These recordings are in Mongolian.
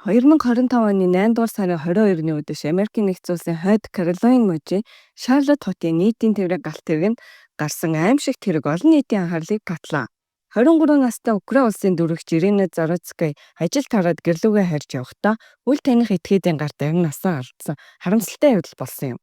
2025 оны 8 дугаар сарын 22-ны өдөр Америкийн нэгдсэн улсын Хойд Каролайн мужийн Шарлотт хотын нийтийн тээврийн галт тэргэнд гарсан аимшигт хэрэг олон нийтийн анхаарлыг татлаа. 23 настай Украин улсын дөрөвч Ирина Зороцкой ажил тараад гэрлүүгээ харж явахдаа үл таних этгээдийн гар даригнасаа алдсан харамсалтай явдал болсон юм.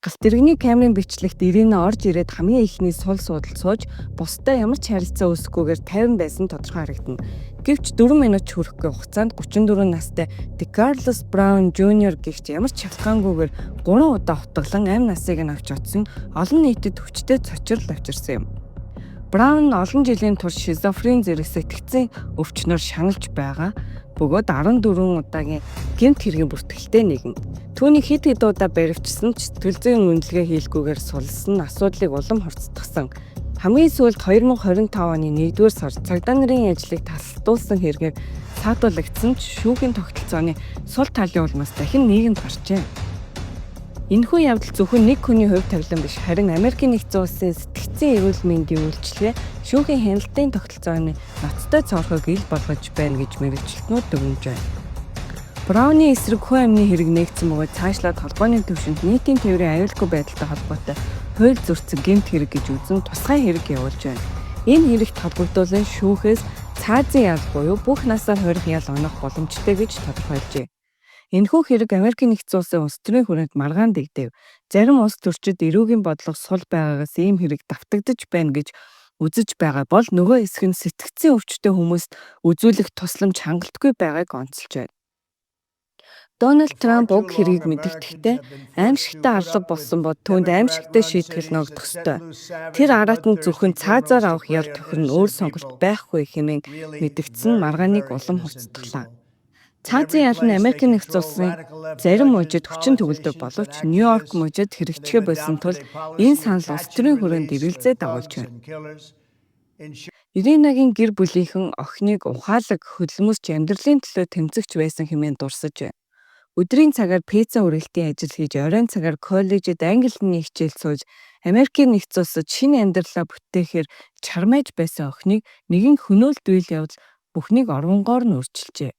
Галт тэрэгний камерын бичлэгт Ирина орж ирээд хамгийн ихний сул суудалд сууж бусдаа ямар ч харилцаа үүсэхгүйгээр тайван байсан тодорхой харагдана. Гэвч 4 минут хүрэхгүй хугацаанд 34 настай Декарлос Браун Жуниор гэгч ямар ч шалтгаангүйгээр 3 удаа утгалан амь насыг нь авч утсан олон нийтэд хүчтэй цочрол авчирсан юм. Браун олон жилийн турш шизофрен зэрэг сэтгцийн өвчнөр шаналж байгаа бөгөөд 14 удаагийн гэмт хэргийн бүртгэлтэй нэгэн. Түүнийг хэд хэд удаа баривчсан ч сэтгэл зүйн үнэлгээ хийлгүүгээр сулсан асуудлыг улам хурцдагсан. Хамгийн сүүлд 2025 оны 1-р сард цагдаа нарын ажлыг тасалдуулсан хэрэгээр саатуулагдсан ч шүүхийн тогтолцооны сул талын улмаас дахин нийгэмд гарчээ. Энэхүү явдал зөвхөн нэг хүний хувь тавилан биш, харин Америкийн нэгдсэн улсын сэтгцийн эрүүл мэндийн үйлчилгээ шүүхийн хяналтын тогтолцооны ноцтой цорхойг ил болгож байна гэж мэргэжилтнүүд дүгнэж байна. Брауны эсрэг хүн амны хэрэг нэгдсэн бөгөөд цаашлаад холбооны түвшинд нийтийн тээврийн аюулгүй байдалтай холбоотой хууль зөрчил гэмт хэрэг гэж үзэн тусгай хэрэг явуулж байна. Энэ хэрэгт холбогдуулан шүүхээс цаазын ял буюу бүх насаар хорих ял онох боломжтой гэж тодорхойлжээ. Энэхүү хэрэг Америкийн нэгдсэн улсын улс төрийн хүрээнд маргаан дэгдэв. Зарим улс төрчид эрүүгийн бодлого сул байгаагаас ийм хэрэг давтагдаж байна гэж үзэж байгаа бол нөгөө хэсэг нь сэтгцийн өвчтөй хүмүүст үзүүлэх тусламж хангалтгүй байгааг онцолж байна. Дональд Трамп уг хэргийг мэдэгдэхдээ аимшигтай алга болсон бод түүнд аимшигтай шийтгэл ногдох ёстой. Тэр араат нь зөвхөн цаазаар авах ял тохирно өөр сонголт байхгүй хэмээн мэдэгдсэн маргааныг улам хуцтглаа. Цаазын ял нь Америкийн нэгдсэн улсын зарим мужид хүчин төгөлдөг боловч Нью-Йорк мужид хэрэгжихээ болсон тул энэ санал улс төрийн хүрээнд эргэлзээ дагуулж байна. Иринагийн гэр бүлийнхэн охиныг ухаалаг хөдөлмөрч амьдралын төлөө тэмцэгч байсан хэмээн дурсаж байна. Өдрийн цагаар пицца үргэлтийн ажил хийж, оройн цагаар коллежид англи хэлний хичээл сууж, Америкийн нэгдсэн улсад шинэ амьдралаа бүтээхээр чармайж байсан охиныг нэгэн хөнөөлт үйл явдал бүхнийг орвонгоор нь өөрчилжээ.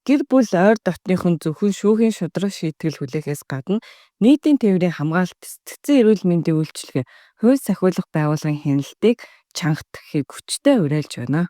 Гэр бүл ойр дотныхон зөвхөн шүүхийн шударга шийтгэл хүлээхээс гадна нийтийн тээврийн хамгаалалт, сэтгцийн эрүүл мэндийн үйлчилгээ, хууль сахиулах байгууллагын хяналтыг чангах хэрэг хүчтэй уриалж байна.